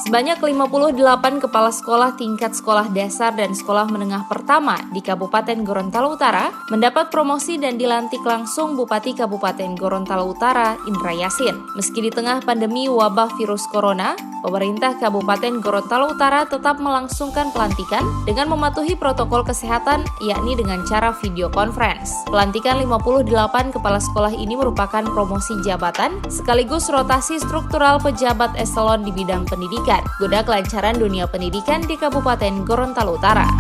Sebanyak 58 kepala sekolah tingkat sekolah dasar dan sekolah menengah pertama di Kabupaten Gorontalo Utara mendapat promosi dan dilantik langsung Bupati Kabupaten Gorontalo Utara, Indra Yasin. Meski di tengah pandemi wabah virus corona, pemerintah Kabupaten Gorontalo Utara tetap melangsungkan pelantikan dengan mematuhi protokol kesehatan, yakni dengan cara video conference. Pelantikan 58 kepala sekolah ini merupakan promosi jabatan sekaligus rotasi struktural pejabat eselon di bidang pendidikan, guna kelancaran dunia pendidikan di Kabupaten Gorontalo Utara.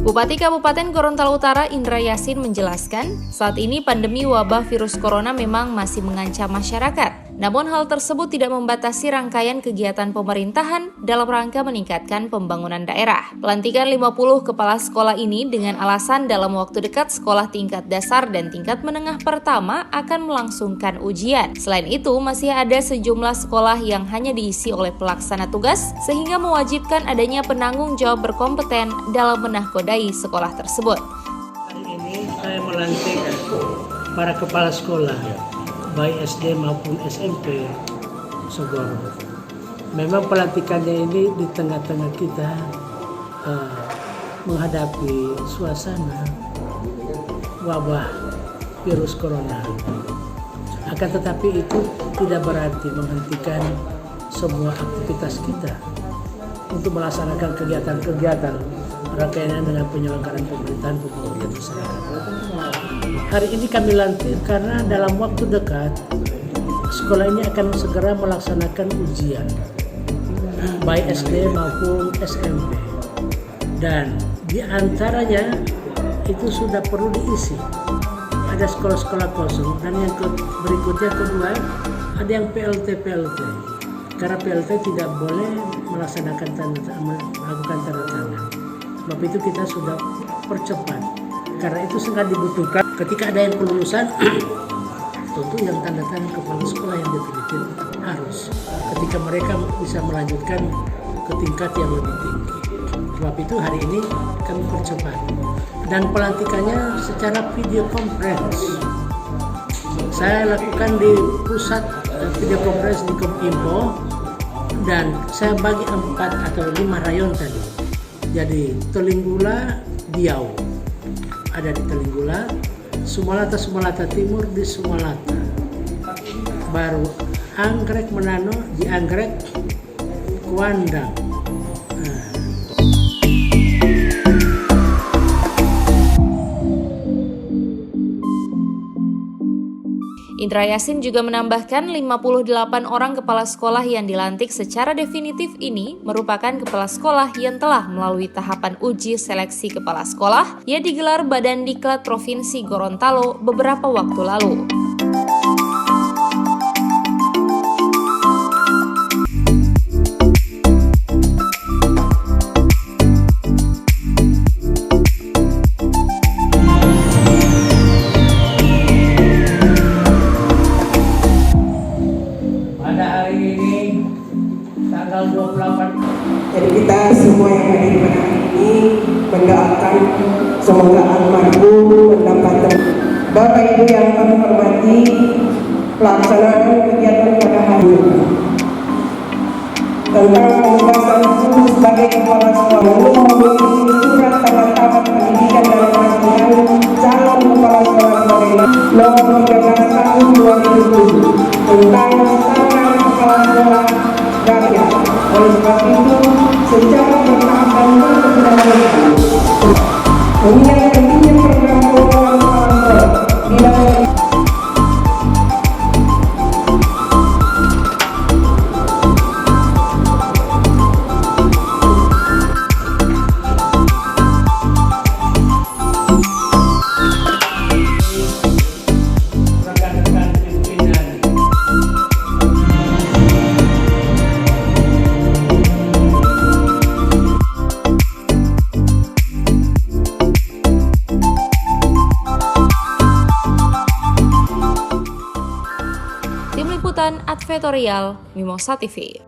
Bupati Kabupaten Gorontalo Utara Indra Yasin menjelaskan, saat ini pandemi wabah virus corona memang masih mengancam masyarakat. Namun hal tersebut tidak membatasi rangkaian kegiatan pemerintahan dalam rangka meningkatkan pembangunan daerah. Pelantikan 50 kepala sekolah ini dengan alasan dalam waktu dekat sekolah tingkat dasar dan tingkat menengah pertama akan melangsungkan ujian. Selain itu, masih ada sejumlah sekolah yang hanya diisi oleh pelaksana tugas sehingga mewajibkan adanya penanggung jawab berkompeten dalam menahkodai sekolah tersebut. Hari ini saya melantik para kepala sekolah, baik SD maupun SMP Sogoro. Memang pelantikannya ini di tengah-tengah kita menghadapi suasana wabah virus corona. Akan tetapi itu tidak berarti menghentikan semua aktivitas kita untuk melaksanakan kegiatan-kegiatan rangkaian dengan penyelenggaraan pemerintahan masyarakat. Hari ini kami lantik karena dalam waktu dekat sekolah ini akan segera melaksanakan ujian baik SD maupun SMP, dan di antaranya itu sudah perlu diisi. Ada sekolah-sekolah kosong, dan yang berikutnya kedua ada yang PLT karena PLT tidak boleh melaksanakan melakukan tanda tangan. Sebab itu kita sudah percepat, karena itu sangat dibutuhkan ketika ada yang kelulusan. Tentu yang tanda tangan kepala sekolah yang definitif harus, ketika mereka bisa melanjutkan ke tingkat yang lebih tinggi. Sebab itu hari ini kami percepat, dan pelantikannya secara video conference. Saya lakukan di pusat video conference di Kominfo, dan saya bagi 4 atau 5 rayon tadi. Jadi Telinggula, Diau ada di Telinggula, Sumalata Timur di Sumalata, baru Anggrek Menano di Anggrek, Kuandang. Indra Yasin juga menambahkan 58 orang kepala sekolah yang dilantik secara definitif ini merupakan kepala sekolah yang telah melalui tahapan uji seleksi kepala sekolah yang digelar Badan Diklat Provinsi Gorontalo beberapa waktu lalu. Tanggal 28. Jadi kita semua yang hadir pada hari ini mendoakan semoga almarhum mendapatkan. Bapak Ibu yang kami hormati, pelaksanaan kegiatan pada hari ini tentang penugasan sebagai kepala sekolah memiliki surat tanda tangan pendidikan dan pelatihan calon kepala sekolah daerah nomor 13 tahun 2007 tentang standar kepala sekolah daerah. Oleh sebab itu, secara bertahap dan berkelanjutan, mengingat pentingnya program pengembangan kepala sekolah di dalam Tim Liputan Advertorial Mimosa TV.